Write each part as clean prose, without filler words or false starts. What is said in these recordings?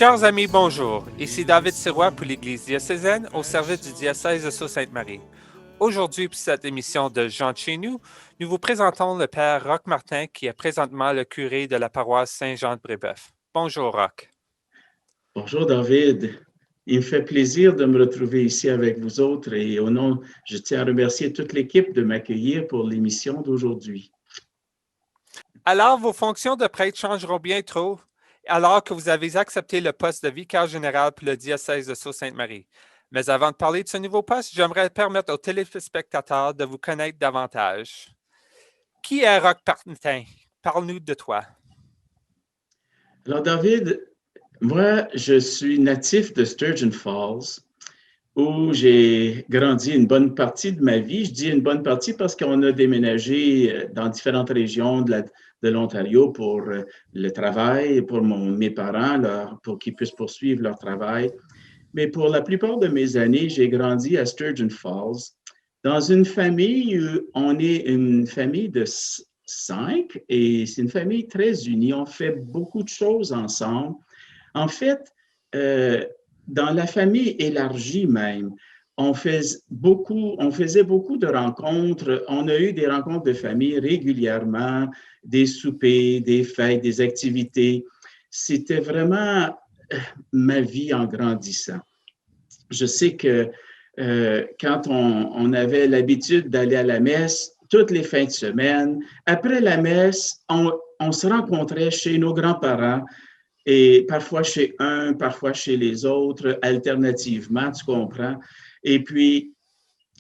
Chers amis, bonjour. Ici David Sirois pour l'Église diocésaine au service du diocèse de Sault-Sainte-Marie. Aujourd'hui, pour cette émission de Jean de chez nous, nous vous présentons le Père Roch Martin, qui est présentement le curé de la paroisse Saint-Jean de Brébeuf. Bonjour, Roch. Bonjour, David. Il me fait plaisir de me retrouver ici avec vous autres et au nom, je tiens à remercier toute l'équipe de m'accueillir pour l'émission d'aujourd'hui. Alors, vos fonctions de prêtre changeront bientôt, alors que vous avez accepté le poste de vicaire général pour le diocèse de Sault-Sainte-Marie. Mais avant de parler de ce nouveau poste, j'aimerais permettre aux téléspectateurs de vous connaître davantage. Qui est Roch Martin? Parle-nous de toi. Alors, David, moi, je suis natif de Sturgeon Falls, où j'ai grandi une bonne partie de ma vie. Je dis une bonne partie parce qu'on a déménagé dans différentes régions de l'Ontario pour le travail, pour mes parents, pour qu'ils puissent poursuivre leur travail. Mais pour la plupart de mes années, j'ai grandi à Sturgeon Falls, dans une famille où on est une famille de 5 et c'est une famille très unie. On fait beaucoup de choses ensemble. En fait, dans la famille élargie même, on faisait beaucoup de rencontres. On a eu des rencontres de famille régulièrement, des soupers, des fêtes, des activités. C'était vraiment ma vie en grandissant. Je sais que quand on avait l'habitude d'aller à la messe, toutes les fins de semaine, après la messe, on se rencontrait chez nos grands-parents et parfois chez un, parfois chez les autres, alternativement, tu comprends. Et puis,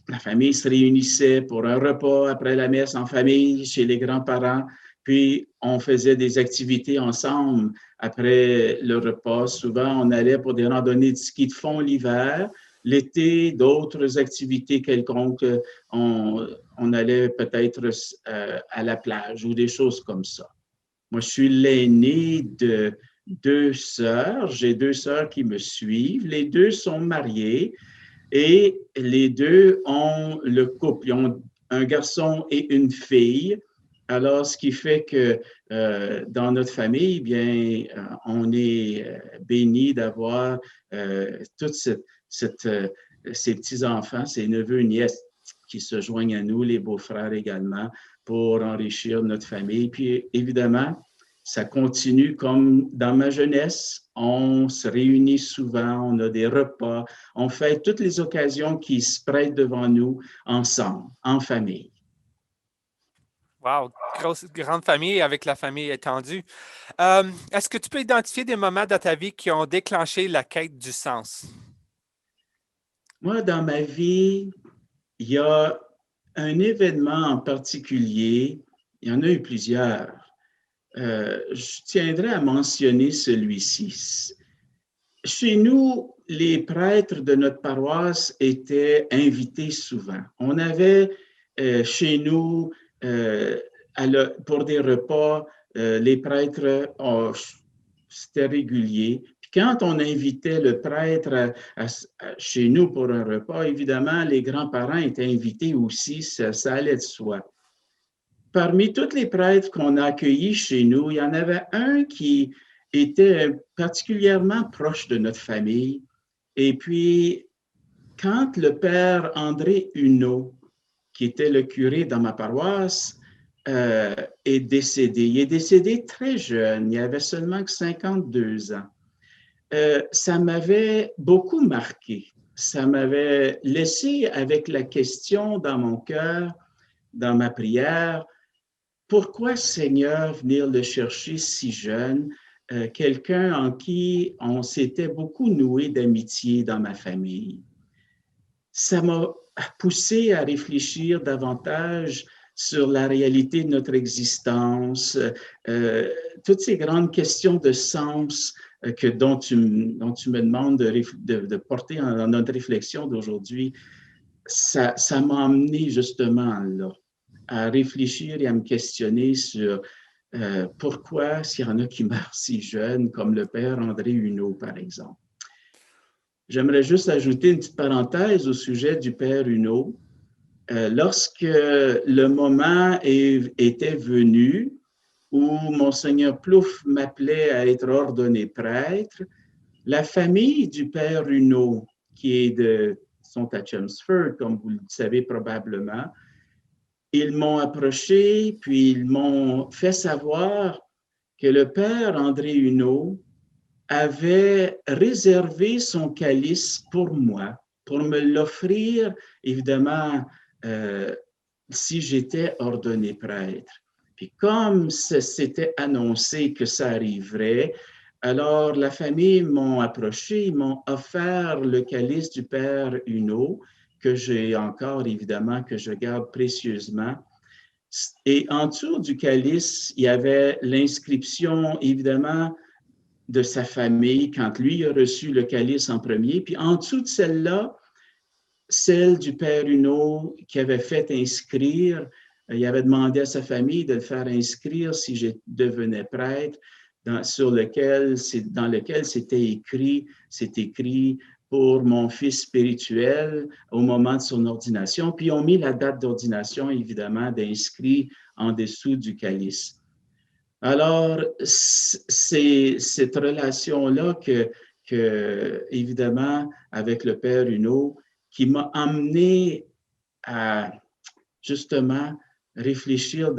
la famille se réunissait pour un repas après la messe en famille, chez les grands-parents. Puis, on faisait des activités ensemble après le repas. Souvent, on allait pour des randonnées de ski de fond l'hiver. L'été, d'autres activités quelconques. On allait peut-être à la plage ou des choses comme ça. Moi, je suis l'aîné de 2 sœurs. J'ai 2 sœurs qui me suivent. Les 2 sont mariées. Et les 2 ont le couple, ils ont un garçon et une fille. Alors, ce qui fait que dans notre famille, bien, on est béni d'avoir tous ces petits-enfants, ces neveux, nièces qui se joignent à nous, les beaux-frères également, pour enrichir notre famille. Puis, évidemment, ça continue comme dans ma jeunesse. On se réunit souvent, on a des repas, on fait toutes les occasions qui se prêtent devant nous ensemble, en famille. Wow, grande famille avec la famille étendue. Est-ce que tu peux identifier des moments dans ta vie qui ont déclenché la quête du sens? Moi, dans ma vie, il y a un événement en particulier, il y en a eu plusieurs. Je tiendrai à mentionner celui-ci. Chez nous, les prêtres de notre paroisse étaient invités souvent. On avait chez nous, pour des repas, les prêtres, c'était régulier. Puis quand on invitait le prêtre chez nous pour un repas, évidemment, les grands-parents étaient invités aussi, ça allait de soi. Parmi tous les prêtres qu'on a accueillis chez nous, il y en avait un qui était particulièrement proche de notre famille. Et puis, quand le père André Huneau, qui était le curé dans ma paroisse, est décédé. Il est décédé très jeune, il avait seulement que 52 ans. Ça m'avait beaucoup marqué. Ça m'avait laissé avec la question dans mon cœur, dans ma prière, pourquoi, Seigneur, venir le chercher si jeune, quelqu'un en qui on s'était beaucoup noué d'amitié dans ma famille? Ça m'a poussé à réfléchir davantage sur la réalité de notre existence, toutes ces grandes questions de sens dont tu me demandes de porter dans notre réflexion d'aujourd'hui. Ça m'a amené justement là, à réfléchir et à me questionner sur pourquoi s'il y en a qui meurent si jeunes, comme le père André Huneau, par exemple. J'aimerais juste ajouter une petite parenthèse au sujet du père Huneau. Lorsque le moment était venu où Monseigneur Plouffe m'appelait à être ordonné prêtre, La famille du père Huneau, sont à Chelmsford, comme vous le savez probablement, ils m'ont approché, puis ils m'ont fait savoir que le père André Huneau avait réservé son calice pour moi, pour me l'offrir, évidemment, euh, si j'étais ordonné prêtre. Puis comme c'était annoncé que ça arriverait, alors la famille m'ont approché, ils m'ont offert le calice du père Huneau, que j'ai encore, évidemment, que je garde précieusement. Et en dessous du calice, il y avait l'inscription, évidemment, de sa famille quand lui a reçu le calice en premier. Puis en dessous de celle-là, celle du père Huneau qui avait fait inscrire, il avait demandé à sa famille de le faire inscrire si je devenais prêtre, dans lequel c'est écrit pour mon fils spirituel au moment de son ordination. Puis ils ont mis la date d'ordination, évidemment, d'inscrit en dessous du calice. Alors, c'est cette relation-là évidemment, avec le père Huneau, qui m'a amené à justement réfléchir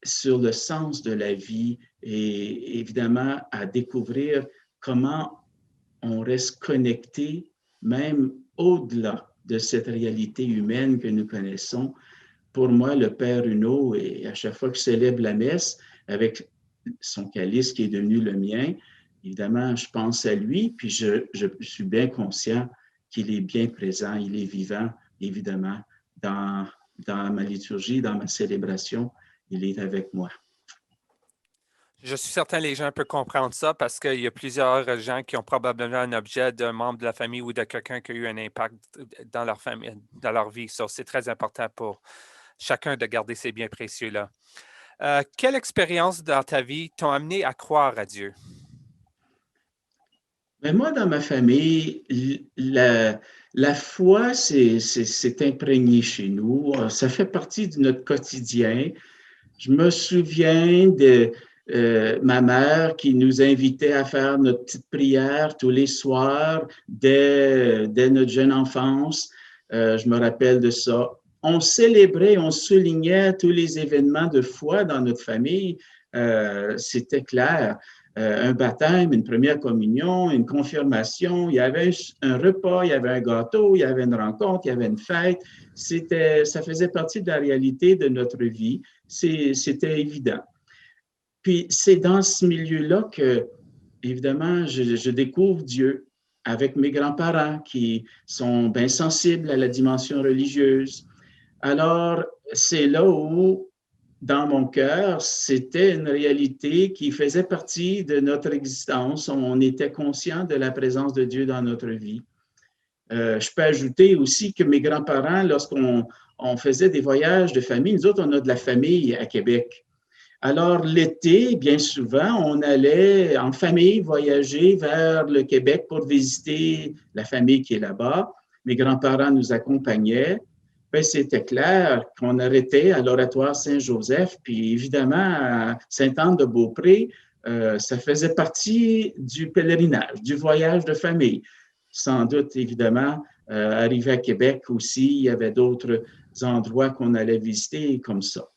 sur le sens de la vie et évidemment à découvrir comment on reste connecté même au-delà de cette réalité humaine que nous connaissons. Pour moi, le père Huneau, et à chaque fois que je célèbre la messe avec son calice qui est devenu le mien, évidemment, je pense à lui, puis je suis bien conscient qu'il est bien présent, il est vivant, évidemment, dans ma liturgie, dans ma célébration, il est avec moi. Je suis certain que les gens peuvent comprendre ça parce qu'il y a plusieurs gens qui ont probablement un objet d'un membre de la famille ou de quelqu'un qui a eu un impact dans leur famille, dans leur vie. So, c'est très important pour chacun de garder ces biens précieux-là. Quelle expérience dans ta vie t'ont amené à croire à Dieu? Mais moi, dans ma famille, la foi s'est imprégnée chez nous. Ça fait partie de notre quotidien. Je me souviens de ma mère qui nous invitait à faire notre petite prière tous les soirs dès notre jeune enfance. Je me rappelle de ça. On célébrait, on soulignait tous les événements de foi dans notre famille. C'était clair. Un baptême, une première communion, une confirmation, il y avait un repas, il y avait un gâteau, il y avait une rencontre, il y avait une fête. Ça faisait partie de la réalité de notre vie. C'était évident. Puis c'est dans ce milieu-là que, évidemment, je découvre Dieu avec mes grands-parents qui sont bien sensibles à la dimension religieuse. Alors, c'est là où, dans mon cœur, c'était une réalité qui faisait partie de notre existence. On était conscient de la présence de Dieu dans notre vie. Je peux ajouter aussi que mes grands-parents, lorsqu'on faisait des voyages de famille, nous autres, on a de la famille à Québec. Alors, l'été, bien souvent, on allait en famille voyager vers le Québec pour visiter la famille qui est là-bas. Mes grands-parents nous accompagnaient. Bien, c'était clair qu'on arrêtait à l'Oratoire Saint-Joseph, puis évidemment, à Sainte-Anne-de-Beaupré, ça faisait partie du pèlerinage, du voyage de famille. Sans doute, évidemment, arrivé à Québec aussi, il y avait d'autres endroits qu'on allait visiter comme ça.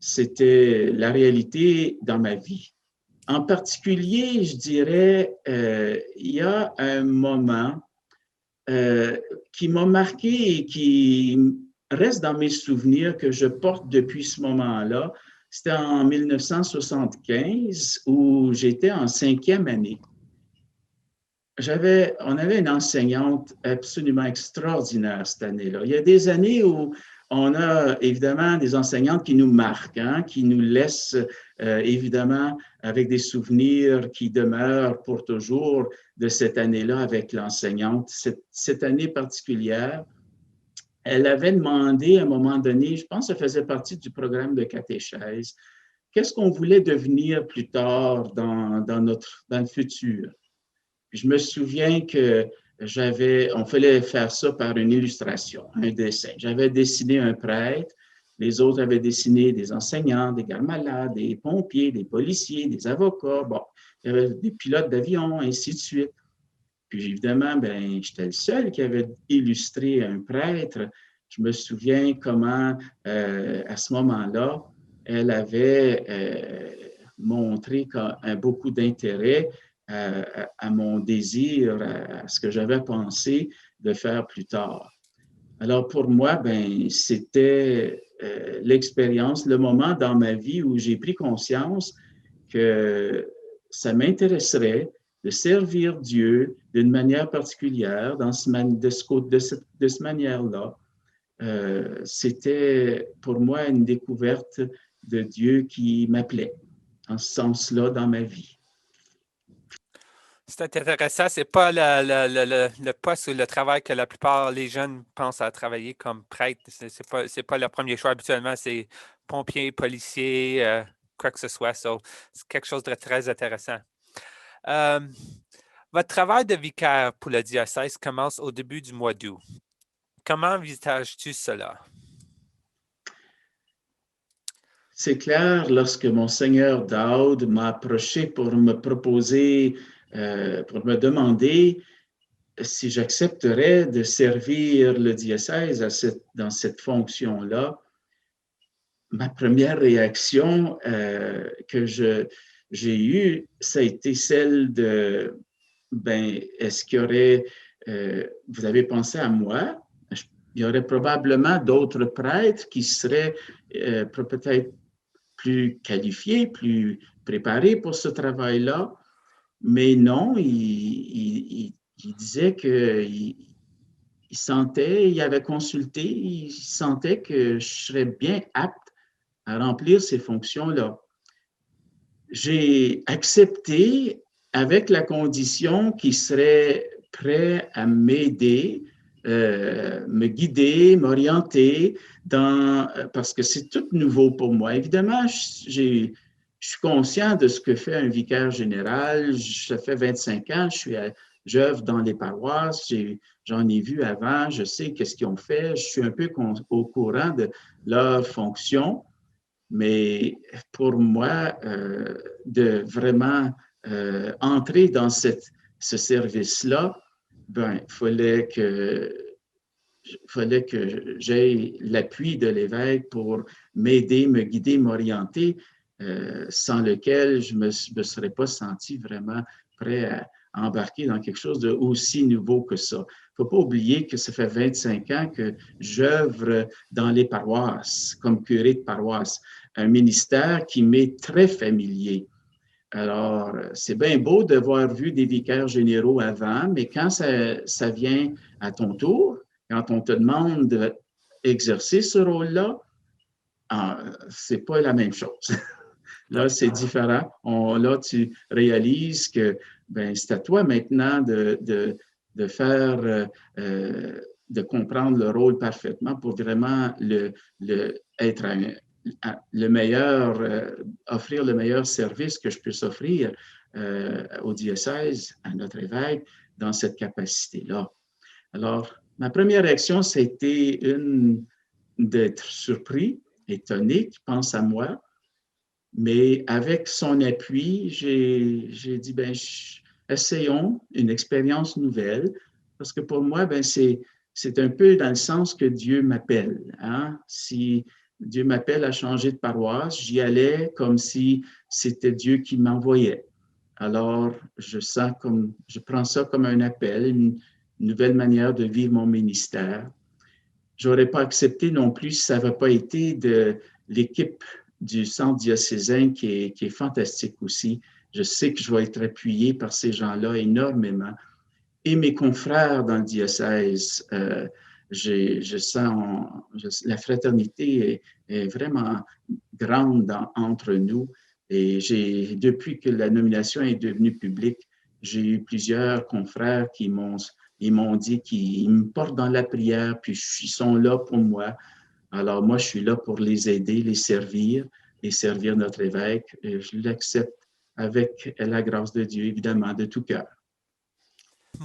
C'était la réalité dans ma vie. En particulier, je dirais, il y a un moment qui m'a marqué et qui reste dans mes souvenirs que je porte depuis ce moment-là. C'était en 1975 où j'étais en 5e année. On avait une enseignante absolument extraordinaire cette année-là. Il y a des années où on a évidemment des enseignantes qui nous marquent, hein, qui nous laissent évidemment avec des souvenirs qui demeurent pour toujours de cette année-là avec l'enseignante. Cette année particulière, elle avait demandé à un moment donné, je pense que ça faisait partie du programme de catéchèse, qu'est-ce qu'on voulait devenir plus tard dans le futur. Puis je me souviens que on fallait faire ça par une illustration, un dessin. J'avais dessiné un prêtre, les autres avaient dessiné des enseignants, des gardes-malades, des pompiers, des policiers, des avocats, bon, il y avait des pilotes d'avion, ainsi de suite. Puis évidemment, ben, j'étais le seul qui avait illustré un prêtre. Je me souviens comment, à ce moment-là, elle avait montré beaucoup d'intérêt à mon désir, à ce que j'avais pensé de faire plus tard. Alors pour moi, ben, c'était l'expérience, le moment dans ma vie où j'ai pris conscience que ça m'intéresserait de servir Dieu d'une manière particulière, de cette manière-là. C'était pour moi une découverte de Dieu qui m'appelait en ce sens-là dans ma vie. C'est intéressant. C'est pas le poste ou le travail que la plupart des jeunes pensent à travailler comme prêtre. C'est pas le premier choix. Habituellement, c'est pompier, policier, quoi que ce soit. So, c'est quelque chose de très intéressant. Euh, Votre travail de vicaire pour le diocèse commence au début du mois d'août. Comment envisages-tu cela? C'est clair, lorsque Monseigneur Daoud m'a approché pour me proposer, pour me demander si j'accepterais de servir le diocèse dans cette fonction-là, ma première réaction que j'ai eue, ça a été celle de, ben, est-ce qu'il y aurait, vous avez pensé à moi? Il y aurait probablement d'autres prêtres qui seraient peut-être plus qualifiés, plus préparés pour ce travail-là. Mais non, il disait qu'il sentait, il avait consulté, il sentait que je serais bien apte à remplir ces fonctions-là. J'ai accepté avec la condition qu'il serait prêt à m'aider, me guider, m'orienter, parce que c'est tout nouveau pour moi. Évidemment, je suis conscient de ce que fait un vicaire général. Ça fait 25 ans, j'œuvre dans les paroisses, j'en ai vu avant, je sais qu'est-ce qu'ils ont fait, je suis un peu au courant de leurs fonctions. Mais pour moi, de vraiment entrer dans ce service-là, ben, il fallait que j'aie l'appui de l'évêque pour m'aider, me guider, m'orienter, sans lequel je ne me serais pas senti vraiment prêt à embarquer dans quelque chose d'aussi nouveau que ça. Il ne faut pas oublier que ça fait 25 ans que j'œuvre dans les paroisses, comme curé de paroisse, un ministère qui m'est très familier. Alors, c'est bien beau d'avoir vu des vicaires généraux avant, mais quand ça vient à ton tour, quand on te demande d'exercer ce rôle-là, c'est pas la même chose. Là, c'est différent. Là, tu réalises que ben, c'est à toi maintenant de faire, de comprendre le rôle parfaitement pour vraiment être le meilleur, offrir le meilleur service que je puisse offrir au diocèse, à notre évêque, dans cette capacité-là. Alors, ma première réaction, c'était d'être surpris, étonné, qui pense à moi. Mais avec son appui, j'ai dit, ben, essayons une expérience nouvelle, parce que pour moi, ben, c'est un peu dans le sens que Dieu m'appelle. Hein? Si Dieu m'appelle à changer de paroisse, j'y allais comme si c'était Dieu qui m'envoyait. Alors, je prends ça comme un appel, une nouvelle manière de vivre mon ministère. Je n'aurais pas accepté non plus si ça n'avait pas été de l'équipe du centre diocésain qui est fantastique aussi. Je sais que je vais être appuyé par ces gens-là énormément. Et mes confrères dans le diocèse, je sens la fraternité est vraiment grande entre nous. Et depuis que la nomination est devenue publique, j'ai eu plusieurs confrères qui m'ont dit qu'ils me portent dans la prière, puis ils sont là pour moi. Alors moi, je suis là pour les aider, les servir et servir notre évêque. Et je l'accepte avec la grâce de Dieu, évidemment, de tout cœur.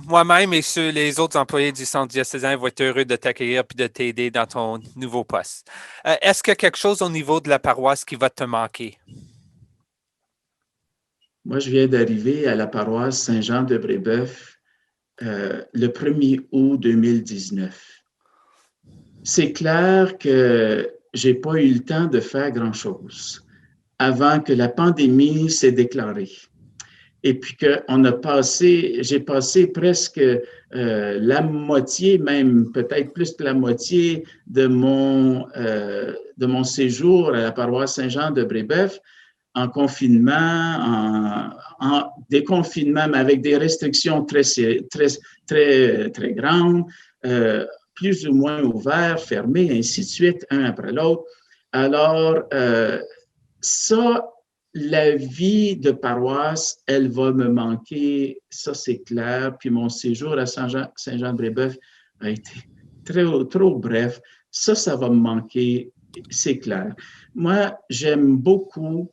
Moi-même et les autres employés du centre diocésain vont être heureux de t'accueillir et de t'aider dans ton nouveau poste. Est-ce qu'il y a quelque chose au niveau de la paroisse qui va te manquer? Moi, je viens d'arriver à la paroisse Saint-Jean de Brébeuf le 1er août 2019. C'est clair que j'ai pas eu le temps de faire grand-chose avant que la pandémie s'est déclarée. Et puis j'ai passé presque la moitié, même peut-être plus que la moitié de mon séjour à la paroisse Saint-Jean de Brébeuf en confinement, en déconfinement, mais avec des restrictions très grandes, plus ou moins ouverts, fermés, ainsi de suite, un après l'autre. Alors, ça, la vie de paroisse, elle va me manquer, ça c'est clair. Puis mon séjour à Saint-Jean-de-Brébeuf a été trop bref. Ça va me manquer, c'est clair. Moi, j'aime beaucoup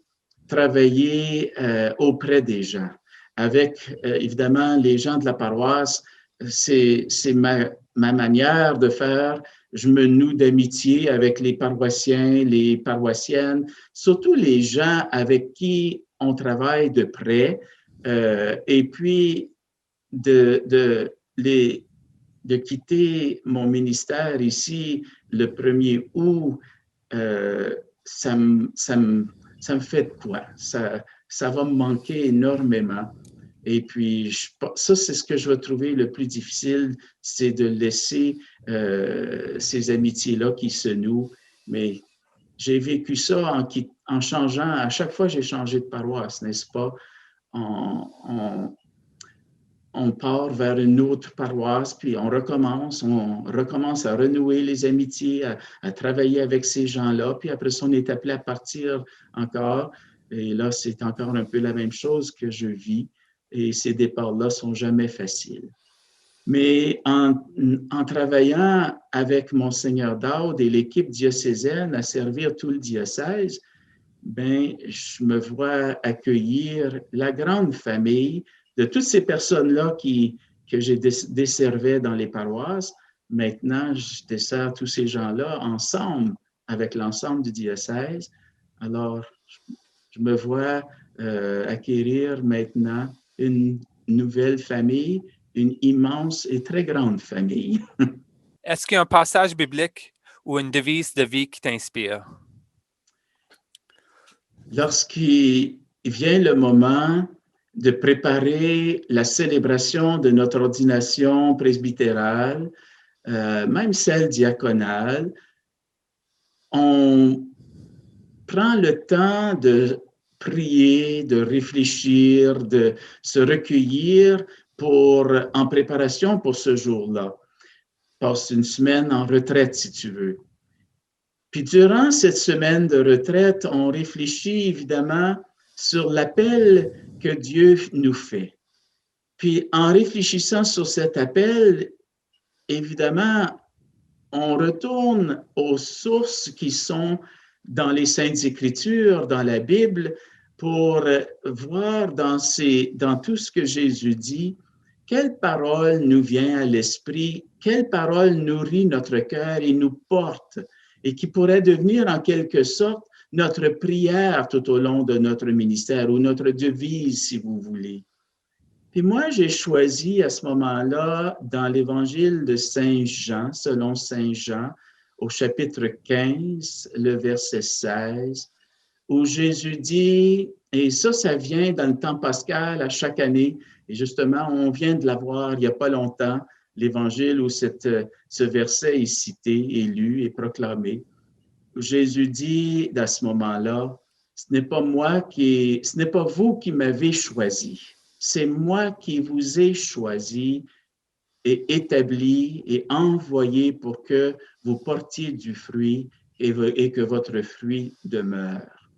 travailler auprès des gens. Avec, évidemment, les gens de la paroisse, c'est ma manière de faire. Je me noue d'amitié avec les paroissiens, les paroissiennes, surtout les gens avec qui on travaille de près. Et puis, de quitter mon ministère ici le 1er août, ça me fait de quoi? Ça va me manquer énormément. Et puis, ça, c'est ce que je vais trouver le plus difficile, c'est de laisser ces amitiés-là qui se nouent. Mais j'ai vécu ça en changeant, à chaque fois j'ai changé de paroisse, n'est-ce pas? On part vers une autre paroisse, puis on recommence à renouer les amitiés, à travailler avec ces gens-là, puis après ça, on est appelé à partir encore. Et là, c'est encore un peu la même chose que je vis, et ces départs-là sont jamais faciles. Mais en travaillant avec Monseigneur Daud et l'équipe diocésaine à servir tout le diocèse, ben, je me vois accueillir la grande famille de toutes ces personnes-là que j'ai desservais dans les paroisses. Maintenant, je dessers tous ces gens-là ensemble, avec l'ensemble du diocèse. Alors, je me vois acquérir maintenant une nouvelle famille, une immense et très grande famille. Est-ce qu'il y a un passage biblique ou une devise de vie qui t'inspire? Lorsqu'il vient le moment de préparer la célébration de notre ordination presbytérale, même celle diaconale, on prend le temps de prier, de réfléchir, de se recueillir en préparation pour ce jour-là. Passe une semaine en retraite, si tu veux. Puis durant cette semaine de retraite, on réfléchit évidemment sur l'appel que Dieu nous fait. Puis en réfléchissant sur cet appel, évidemment, on retourne aux sources qui sont dans les Saintes Écritures, dans la Bible, pour voir dans tout ce que Jésus dit, quelle parole nous vient à l'esprit, quelle parole nourrit notre cœur et nous porte, et qui pourrait devenir en quelque sorte notre prière tout au long de notre ministère ou notre devise, si vous voulez. Puis moi, j'ai choisi à ce moment-là, dans l'Évangile de Saint Jean, selon Saint Jean, au chapitre 15, le verset 16, où Jésus dit, et ça vient dans le temps pascal à chaque année, et justement, on vient de l'avoir il n'y a pas longtemps, l'Évangile où ce verset est cité, est lu et proclamé. Où Jésus dit à ce moment-là, ce n'est pas vous qui m'avez choisi, c'est moi qui vous ai choisi et établi et envoyé pour que vous portiez du fruit et que votre fruit demeure.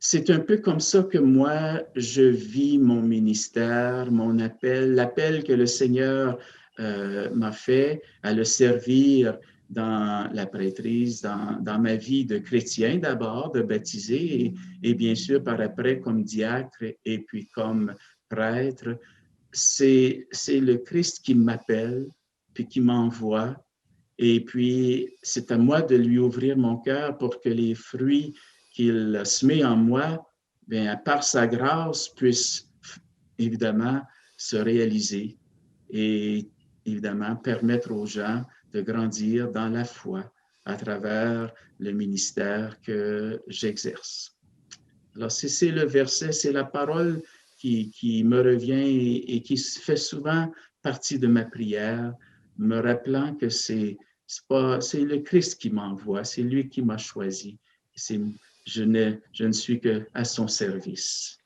C'est un peu comme ça que moi, je vis mon ministère, mon appel, l'appel que le Seigneur m'a fait à le servir dans la prêtrise, dans ma vie de chrétien d'abord, de baptisé, et bien sûr par après comme diacre et puis comme prêtre. C'est le Christ qui m'appelle, puis qui m'envoie, et puis c'est à moi de lui ouvrir mon cœur pour que les fruits qu'il se met en moi, bien, par sa grâce, puissent évidemment se réaliser. et évidemment permettre aux gens de grandir dans la foi à travers le ministère que j'exerce. Alors, c'est le verset, c'est la parole qui me revient et qui fait souvent partie de ma prière, me rappelant que c'est le Christ qui m'envoie, c'est lui qui m'a choisi. Je ne suis que à son service.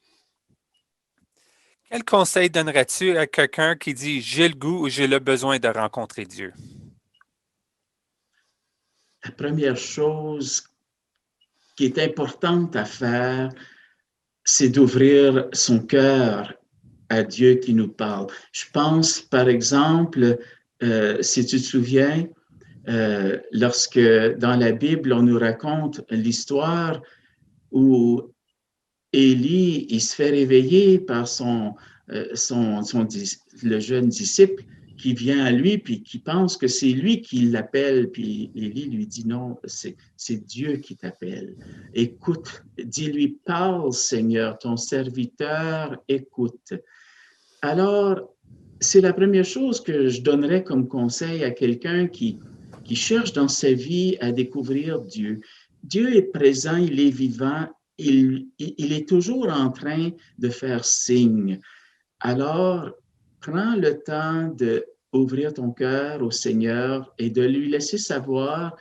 Quel conseil donnerais-tu à quelqu'un qui dit j'ai le goût ou j'ai le besoin de rencontrer Dieu? La première chose qui est importante à faire, c'est d'ouvrir son cœur à Dieu qui nous parle. Je pense, par exemple, si tu te souviens, lorsque dans la Bible, on nous raconte l'histoire où Élie, il se fait réveiller par le jeune disciple qui vient à lui, puis qui pense que c'est lui qui l'appelle, puis Élie lui dit non, c'est Dieu qui t'appelle. Écoute, dis-lui, parle Seigneur, ton serviteur écoute. Alors, c'est la première chose que je donnerais comme conseil à quelqu'un qui cherche dans sa vie à découvrir Dieu. Dieu est présent, il est vivant, il est toujours en train de faire signe. Alors, prends le temps d'ouvrir ton cœur au Seigneur et de lui laisser savoir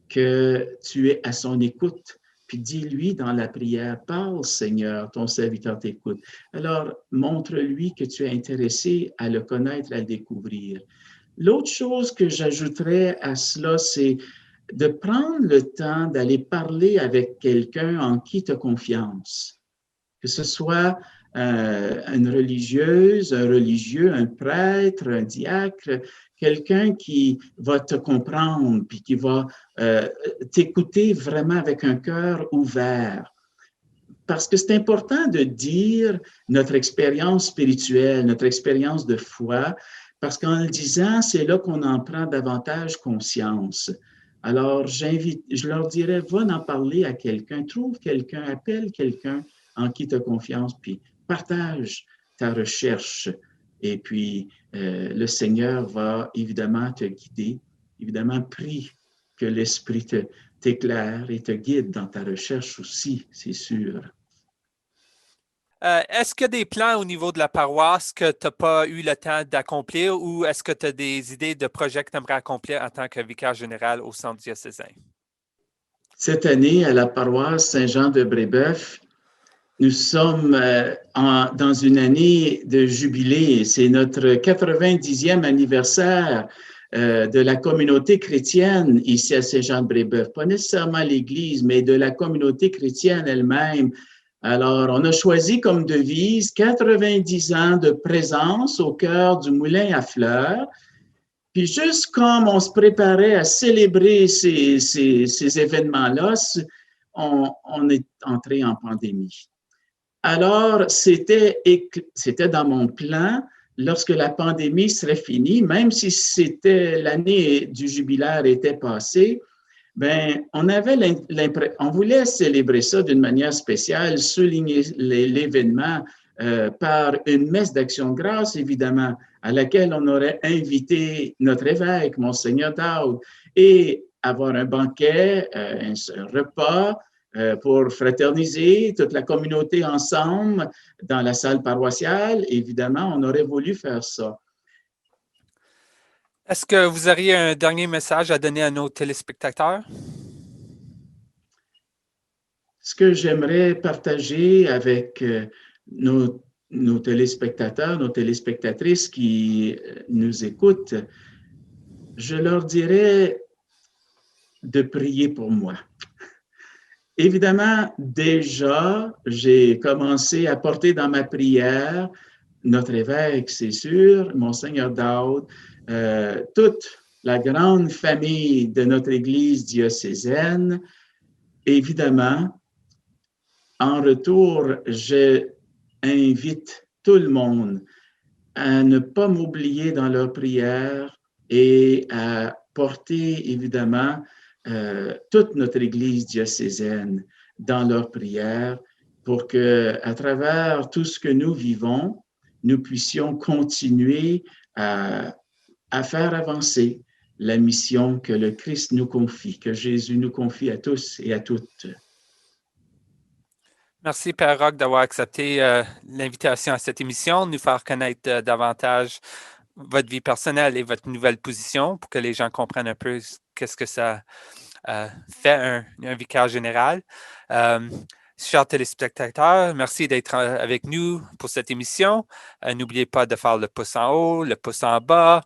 que tu es à son écoute. Puis dis-lui dans la prière, parle Seigneur, ton serviteur t'écoute. Alors, montre-lui que tu es intéressé à le connaître, à le découvrir. L'autre chose que j'ajouterais à cela, c'est de prendre le temps d'aller parler avec quelqu'un en qui tu as confiance. Que ce soit une religieuse, un religieux, un prêtre, un diacre, quelqu'un qui va te comprendre, puis qui va t'écouter vraiment avec un cœur ouvert. Parce que c'est important de dire notre expérience spirituelle, notre expérience de foi, parce qu'en le disant, c'est là qu'on en prend davantage conscience. Alors, je leur dirais, va en parler à quelqu'un, trouve quelqu'un, appelle quelqu'un en qui tu as confiance, puis partage ta recherche. Et puis, le Seigneur va évidemment te guider. Évidemment, prie que l'Esprit t'éclaire et te guide dans ta recherche aussi, c'est sûr. Est-ce qu'il y a des plans au niveau de la paroisse que tu n'as pas eu le temps d'accomplir ou est-ce que tu as des idées de projets que tu aimerais accomplir en tant que vicaire général au centre diocésain? Cette année, à la paroisse Saint-Jean-de-Brébeuf, nous sommes dans une année de jubilé. C'est notre 90e anniversaire de la communauté chrétienne ici à Saint-Jean-de-Brébeuf. Pas nécessairement l'Église, mais de la communauté chrétienne elle-même. Alors, on a choisi comme devise 90 ans de présence au cœur du moulin à fleurs. Puis juste comme on se préparait à célébrer ces événements-là, on est entré en pandémie. Alors, c'était dans mon plan, lorsque la pandémie serait finie, même si l'année du jubilaire était passée, ben, on voulait célébrer ça d'une manière spéciale, souligner l'événement par une messe d'action de grâce, évidemment, à laquelle on aurait invité notre évêque, Monseigneur Daoud, et avoir un banquet, un repas pour fraterniser toute la communauté ensemble dans la salle paroissiale. Évidemment, on aurait voulu faire ça. Est-ce que vous auriez un dernier message à donner à nos téléspectateurs? Ce que j'aimerais partager avec nos téléspectateurs, nos téléspectatrices qui nous écoutent, je leur dirais de prier pour moi. Évidemment, déjà, j'ai commencé à porter dans ma prière notre évêque, c'est sûr, Monseigneur Daoud, toute la grande famille de notre Église diocésaine. Évidemment, en retour, j'invite tout le monde à ne pas m'oublier dans leur prière et à porter évidemment toute notre Église diocésaine dans leur prière pour que, à travers tout ce que nous vivons, nous puissions continuer à faire avancer la mission que le Christ nous confie, que Jésus nous confie à tous et à toutes. Merci, Père Roch, d'avoir accepté l'invitation à cette émission, nous faire connaître davantage votre vie personnelle et votre nouvelle position pour que les gens comprennent un peu qu'est-ce que ça fait un vicaire général. Chers téléspectateurs, merci d'être avec nous pour cette émission. N'oubliez pas de faire le pouce en haut, le pouce en bas,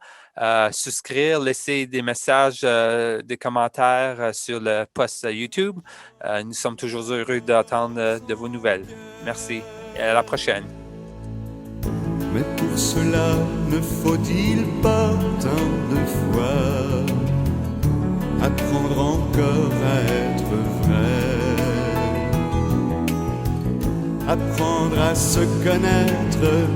souscrire, laisser des messages, des commentaires sur le post YouTube. Nous sommes toujours heureux d'entendre de vos nouvelles. Merci et à la prochaine. Mais pour cela, ne faut-il pas tant de foi apprendre encore à être vrai, apprendre à se connaître,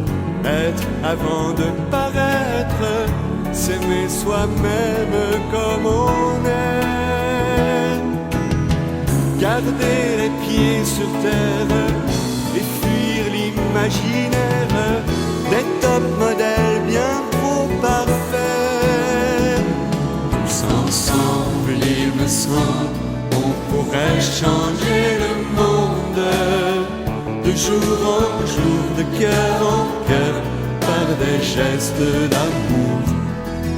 être avant de paraître, s'aimer soi-même comme on est, garder les pieds sur terre et fuir l'imaginaire des top modèles bien trop parfaits. Tous ensemble, il me semble, on pourrait changer le monde de jour en jour, de cœur en cœur, par des gestes d'amour.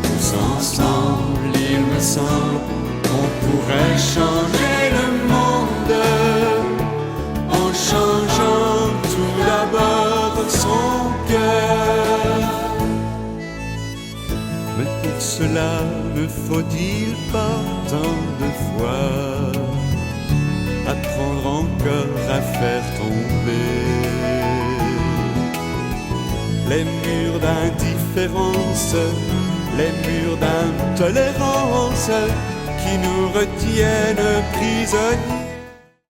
Tous ensemble, il me semble, on pourrait changer le monde en changeant tout d'abord son cœur. Mais pour cela, ne faut-il pas tant de foi apprendre encore à faire tomber les murs d'indifférence, les murs d'intolérance qui nous retiennent prisonniers.